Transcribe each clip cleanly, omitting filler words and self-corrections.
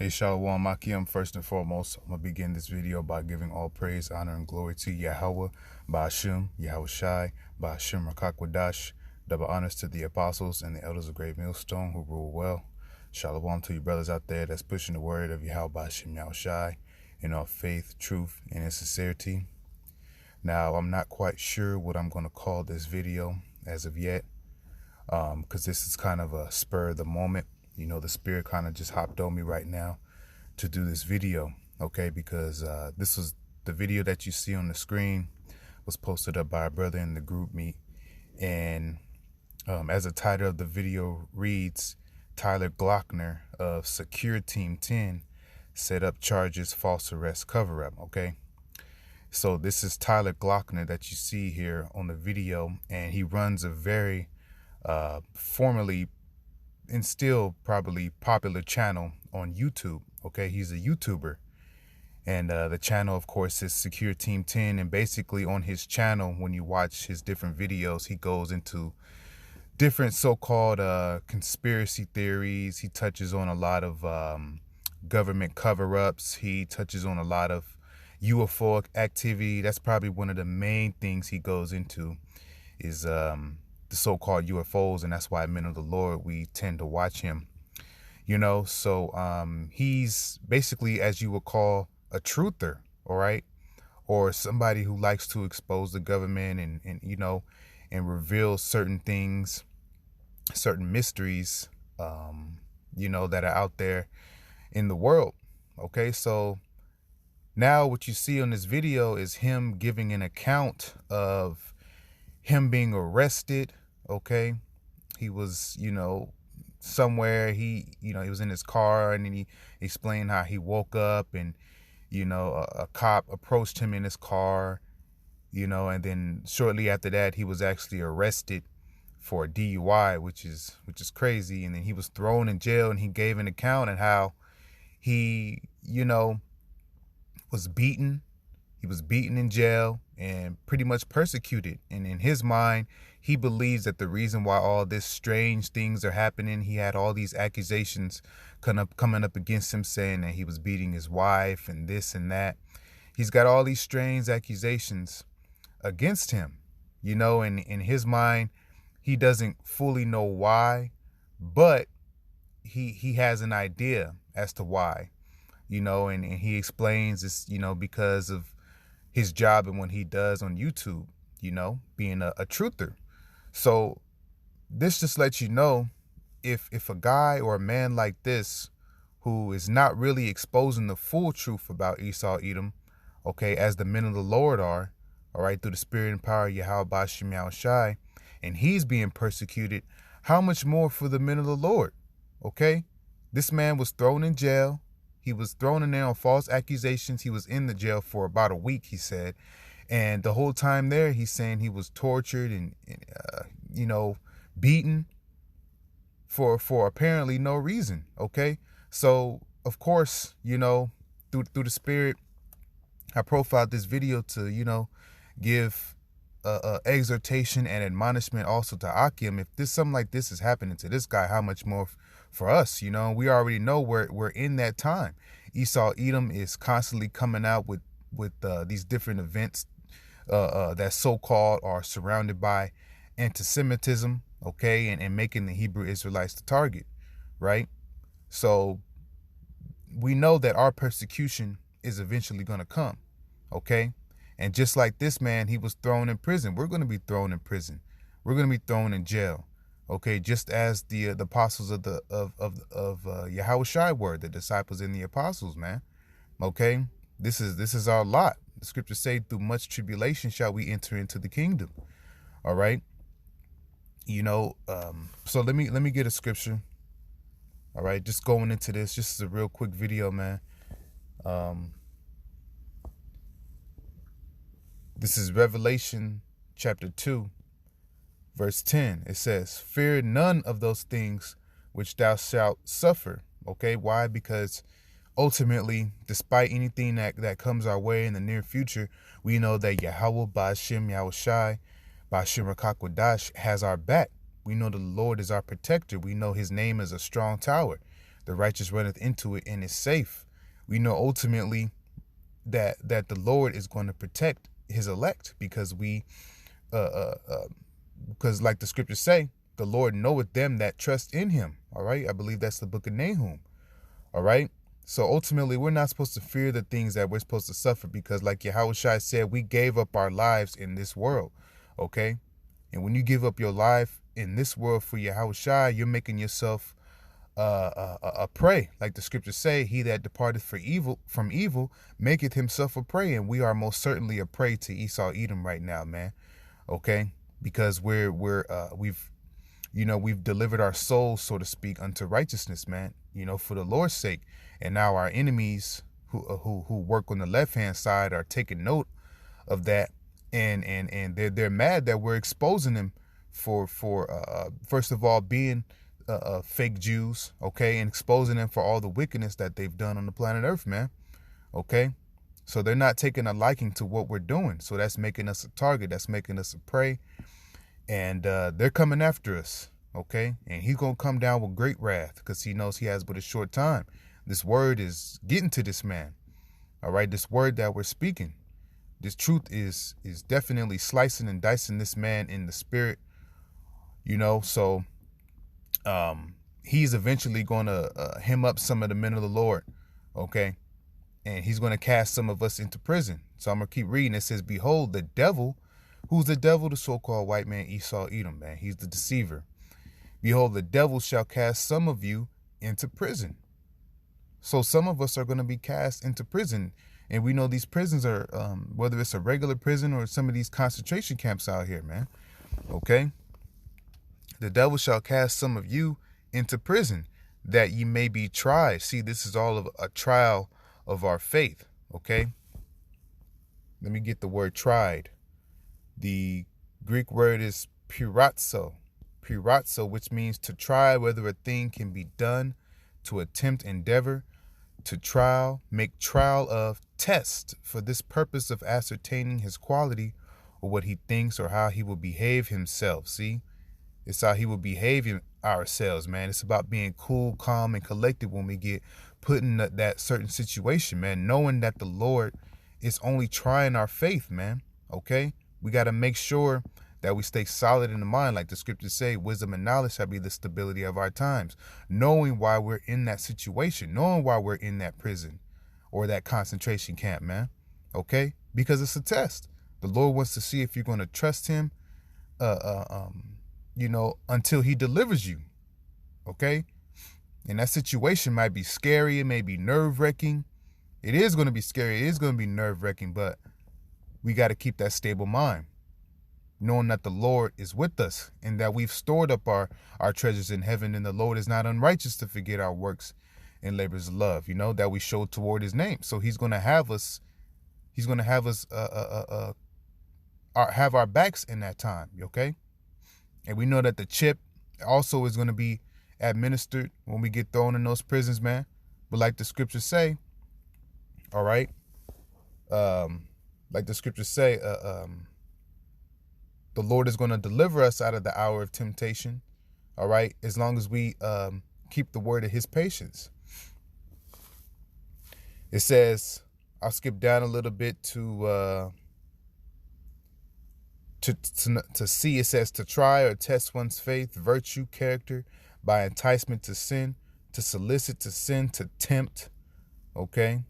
Hey, Shalom Makiam. First and foremost, I'm going to begin this video by giving all praise, honor, and glory to YAHAWAH, BAHA, YAHAWASHI, BAHA Rakakwadash. Double honors to the apostles and the elders of GREATMILLSTONE who rule well. Shalom to you brothers out there that's pushing the word of Yahawah BAHA YAHAWASHI in all faith, truth, and in sincerity. Now, I'm not quite sure what I'm going to call this video as of yet, because this is kind of a spur of the moment. You know, the spirit kind of just hopped on me right now to do this video, okay? Because this was the video that you see on the screen was posted up by a brother in the group meet. And as the title of the video reads, Tyler Glockner of Secureteam10 set up charges, false arrest, cover-up, okay? So this is Tyler Glockner that you see here on the video, and he runs a very formerly and still probably popular channel on YouTube. Okay, he's a YouTuber, and the channel, of course, is Secureteam10. And basically on his channel, when you watch his different videos, he goes into different so-called conspiracy theories. He touches on a lot of government cover-ups. He touches on a lot of UFO activity. That's probably one of the main things he goes into is the so-called UFOs, and that's why Men of the Lord, we tend to watch him, you know. So he's basically, as you would call, a truther, all right, or somebody who likes to expose the government and you know, and reveal certain things, certain mysteries, you know, that are out there in the world. Okay, so now what you see on this video is him giving an account of him being arrested. Okay, he was, you know, somewhere, he was in his car, and then he explained how he woke up and, you know, a cop approached him in his car, you know, and then shortly after that he was actually arrested for a DUI, which is crazy. And then he was thrown in jail, and he gave an account of how he, you know, was beaten. He was beaten in jail and pretty much persecuted. And in his mind, he believes that the reason why all this strange things are happening, he had all these accusations coming up against him, saying that he was beating his wife and this and that. He's got all these strange accusations against him, you know, and in his mind, he doesn't fully know why, but he has an idea as to why, you know, and he explains this, you know, because of his job and what he does on YouTube, you know, being a truther. So this just lets you know, if a guy or a man like this, who is not really exposing the full truth about Esau Edom, okay, as the men of the Lord are, all right, through the spirit and power of Yahawah BAHA YAHAWASHI, and he's being persecuted, how much more for the men of the Lord? Okay, this man was thrown in jail. He was thrown in there on false accusations. He was in the jail for about a week, he said. And the whole time there, he's saying he was tortured and you know, beaten for apparently no reason. Okay, so of course, you know, through the spirit, I profiled this video to, you know, give exhortation and admonishment also to Akim. If this something like this is happening to this guy, how much more for us? You know, we already know we're in that time. Esau Edom is constantly coming out with these different events that so-called are surrounded by anti-Semitism, okay, and making the Hebrew Israelites the target, right? So we know that our persecution is eventually going to come, okay? And just like this man, he was thrown in prison. We're going to be thrown in prison. We're going to be thrown in jail, okay? Just as the apostles of YAHAWASHI were, the disciples and the apostles, man. Okay, this is our lot. The scriptures say, through much tribulation shall we enter into the kingdom. All right, you know. So let me get a scripture. All right, just going into this. Just is a real quick video, man. This is Revelation chapter 2, verse 10. It says, "Fear none of those things which thou shalt suffer." Okay, why? Because ultimately, despite anything that comes our way in the near future, we know that Yahawah BAHA YAHAWASHI, BAHA Rakakwadash has our back. We know the Lord is our protector. We know his name is a strong tower. The righteous runneth into it and is safe. We know ultimately that the Lord is going to protect his elect, because because like the scriptures say, the Lord knoweth them that trust in him. All right. I believe that's the book of Nahum. All right. So ultimately, we're not supposed to fear the things that we're supposed to suffer, because like Yahawashi said, we gave up our lives in this world. Okay. And when you give up your life in this world for Yahawashi, you're making yourself a prey. Like the scriptures say, he that departeth from evil maketh himself a prey. And we are most certainly a prey to Esau Edom right now, man. Okay. Because we've delivered our souls, so to speak, unto righteousness, man, for the Lord's sake. And now our enemies who work on the left-hand side are taking note of that. And they're mad that we're exposing them for first of all, being fake Jews, okay, and exposing them for all the wickedness that they've done on the planet Earth, man. Okay. So they're not taking a liking to what we're doing. So that's making us a target. That's making us a prey. And they're coming after us, okay? And he's going to come down with great wrath, because he knows he has but a short time. This word is getting to this man, all right? This word that we're speaking, this truth is definitely slicing and dicing this man in the spirit, So he's eventually going to hem up some of the men of the Lord, okay? And he's going to cast some of us into prison. So I'm going to keep reading. It says, behold, the devil. Who's the devil? The so-called white man, Esau Edom, man. He's the deceiver. Behold, the devil shall cast some of you into prison. So some of us are going to be cast into prison. And we know these prisons are, whether it's a regular prison or some of these concentration camps out here, man. Okay? The devil shall cast some of you into prison, that ye may be tried. See, this is all of a trial of our faith. Okay? Let me get the word tried. The Greek word is pirazzo, which means to try whether a thing can be done, to attempt, endeavor, to trial, make trial of, test, for this purpose of ascertaining his quality, or what he thinks, or how he will behave himself. See, it's how he will behave ourselves, man. It's about being cool, calm, and collected when we get put in that certain situation, man, knowing that the Lord is only trying our faith, man. Okay. We got to make sure that we stay solid in the mind. Like the scriptures say, wisdom and knowledge shall be the stability of our times. Knowing why we're in that situation, knowing why we're in that prison or that concentration camp, man. Okay? Because it's a test. The Lord wants to see if you're going to trust him, until he delivers you. Okay? And that situation might be scary. It may be nerve-wracking. It is going to be scary. It is going to be nerve-wracking, but we got to keep that stable mind, knowing that the Lord is with us and that we've stored up our treasures in heaven, and the Lord is not unrighteous to forget our works and labors of love, that we show toward his name. So he's going to have us, have our backs in that time. Okay. And we know that the chip also is going to be administered when we get thrown in those prisons, man. But like the scriptures say, all right. Like the scriptures say, the Lord is going to deliver us out of the hour of temptation, all right, as long as we keep the word of his patience. It says, I'll skip down a little bit to see. It says to try or test one's faith, virtue, character, by enticement to sin, to solicit to sin, to tempt, okay?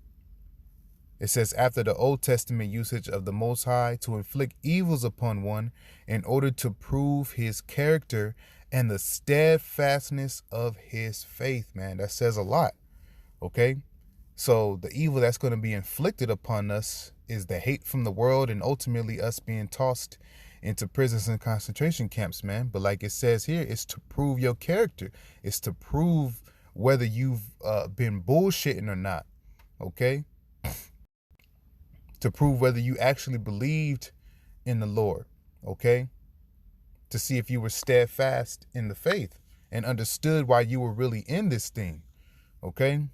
It says, after the Old Testament usage of the Most High, to inflict evils upon one in order to prove his character and the steadfastness of his faith, man. That says a lot, okay? So the evil that's going to be inflicted upon us is the hate from the world, and ultimately us being tossed into prisons and concentration camps, man. But like it says here, it's to prove your character. It's to prove whether you've been bullshitting or not, okay? To prove whether you actually believed in the Lord, okay? To see if you were steadfast in the faith and understood why you were really in this thing, okay?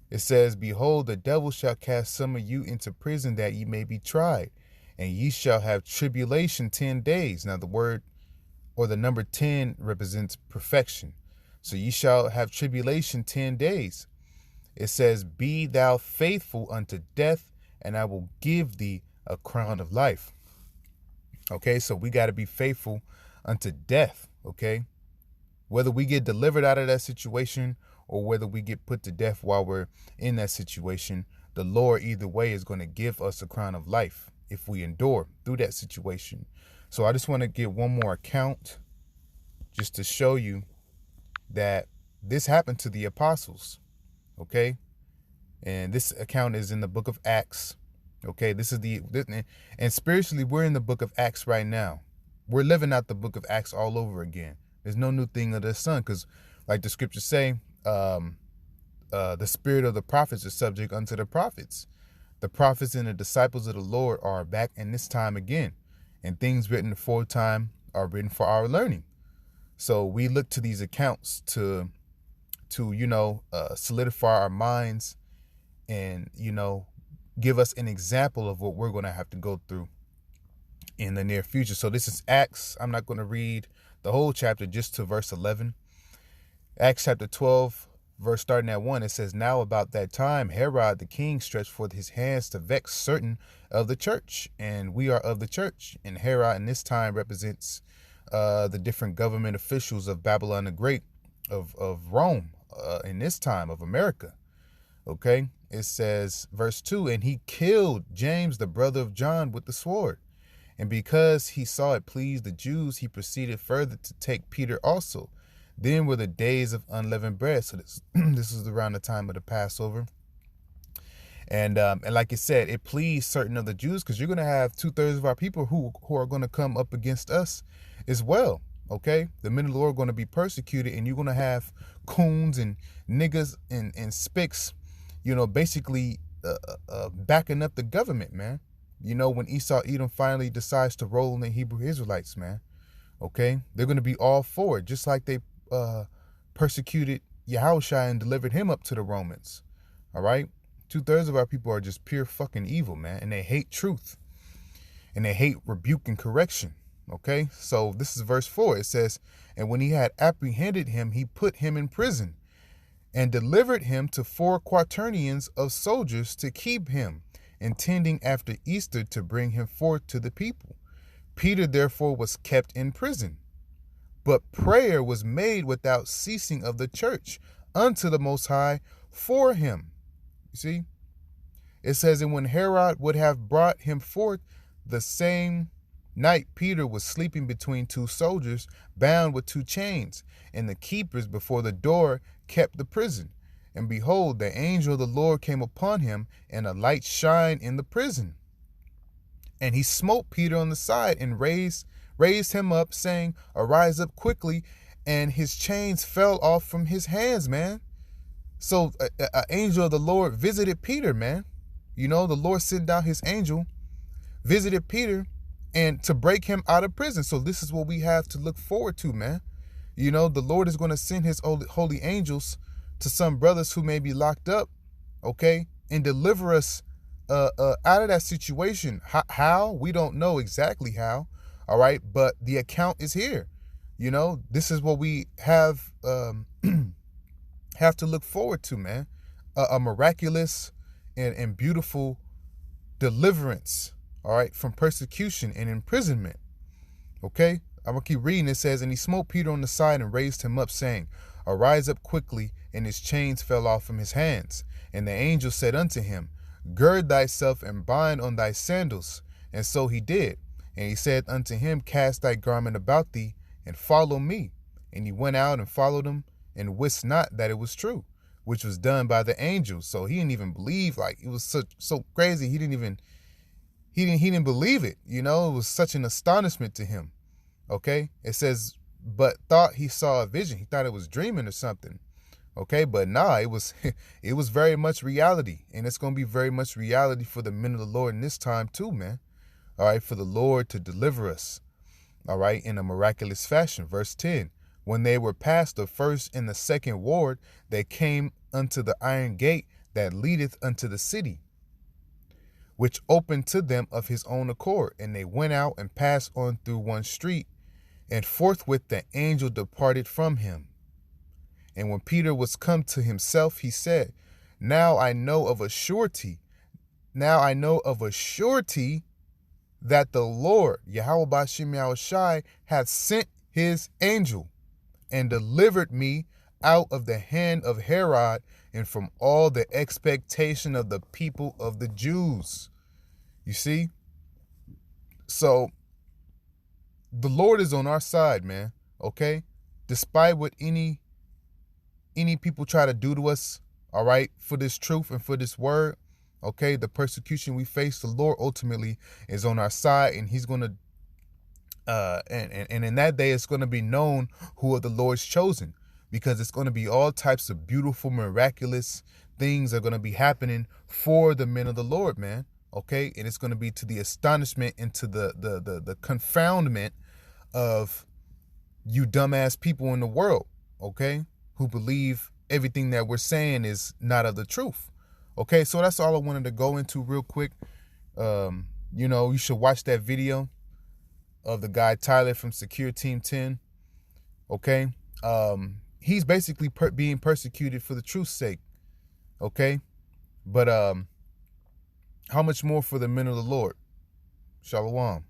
It says, behold, the devil shall cast some of you into prison that ye may be tried, and ye shall have tribulation 10 days. Now the word or the number 10 represents perfection. So ye shall have tribulation 10 days. It says, be thou faithful unto death, and I will give thee a crown of life. Okay, so we got to be faithful unto death, okay? Whether we get delivered out of that situation or whether we get put to death while we're in that situation, the Lord either way is going to give us a crown of life if we endure through that situation. So I just want to give one more account just to show you that this happened to the apostles, okay? And this account is in the book of Acts, okay? And spiritually, we're in the book of Acts right now. We're living out the book of Acts all over again. There's no new thing under the sun, because like the scriptures say, the spirit of the prophets is subject unto the prophets. The prophets and the disciples of the Lord are back in this time again, and things written aforetime are written for our learning. So we look to these accounts to solidify our minds and, give us an example of what we're going to have to go through in the near future. So this is Acts. I'm not going to read the whole chapter, just to verse 11. Acts chapter 12, verse starting at 1, it says, now about that time, Herod the king stretched forth his hands to vex certain of the church, and we are of the church. And Herod in this time represents the different government officials of Babylon the Great, of Rome, in this time of America. Okay, it says, verse 2, and he killed James, the brother of John, with the sword. And because he saw it pleased the Jews, he proceeded further to take Peter also. Then were the days of unleavened bread. So this is around the time of the Passover. And like it said, it pleased certain of the Jews, because you're going to have 2/3 of our people who are going to come up against us as well. Okay, the men of the Lord are going to be persecuted, and you're going to have coons and niggas and spicks, basically backing up the government, man. When Esau Edom finally decides to roll in the Hebrew Israelites, man. Okay, they're going to be all for it, just like they persecuted YAHAWASHI and delivered him up to the Romans. All right, 2/3 of our people are just pure fucking evil, man, and they hate truth, and they hate rebuke and correction. Okay, so this is verse 4. It says, and when he had apprehended him, he put him in prison and delivered him to 4 quaternions of soldiers to keep him, intending after Easter to bring him forth to the people. Peter therefore was kept in prison, but prayer was made without ceasing of the church unto the Most High for him. You see, it says, and when Herod would have brought him forth, the same night Peter was sleeping between 2 soldiers, bound with 2 chains, and the keepers before the door kept the prison. And behold, the angel of the Lord came upon him, and a light shined in the prison. And he smote Peter on the side and raised him up, saying, arise up quickly. And his chains fell off from his hands, man. So an angel of the Lord visited Peter, man. The Lord sent down his angel, visited Peter, and to break him out of prison. So this is what we have to look forward to, man. The Lord is going to send his holy angels to some brothers who may be locked up, okay, and deliver us out of that situation. How? We don't know exactly how, all right, but the account is here. This is what we have to look forward to, man. A miraculous and beautiful deliverance, all right, from persecution and imprisonment. Okay, I'm going to keep reading. It says, and he smote Peter on the side and raised him up, saying, arise up quickly. And his chains fell off from his hands. And the angel said unto him, gird thyself and bind on thy sandals. And so he did. And he said unto him, cast thy garment about thee and follow me. And he went out and followed him, and wist not that it was true, which was done by the angel. So he didn't even believe. Like, it was so crazy. He didn't believe it. It was such an astonishment to him. Okay, it says, but thought he saw a vision. He thought it was dreaming or something. Okay, but nah, it was very much reality, and it's going to be very much reality for the men of the Lord in this time too, man. All right, for the Lord to deliver us, all right, in a miraculous fashion. Verse 10, when they were past the first and the second ward, they came unto the iron gate that leadeth unto the city, which opened to them of his own accord. And they went out and passed on through one street, and forthwith the angel departed from him. And when Peter was come to himself, he said, now I know of a surety that the Lord, YAHAWASHI, hath sent his angel and delivered me out of the hand of Herod and from all the expectation of the people of the Jews. You see? So the Lord is on our side, man. Okay? Despite what any people try to do to us, all right, for this truth and for this word, okay, the persecution we face, the Lord ultimately is on our side, and he's going to and in that day it's going to be known who are the Lord's chosen, because it's going to be all types of beautiful, miraculous things are going to be happening for the men of the Lord, man. Okay, and it's going to be to the astonishment and to the confoundment of you dumbass people in the world, okay, who believe everything that we're saying is not of the truth. Okay, so that's all I wanted to go into real quick. You know, you should watch that video of the guy Tyler from Secureteam10. Okay, he's basically being persecuted for the truth's sake. Okay, but how much more for the men of the Lord? Shalom.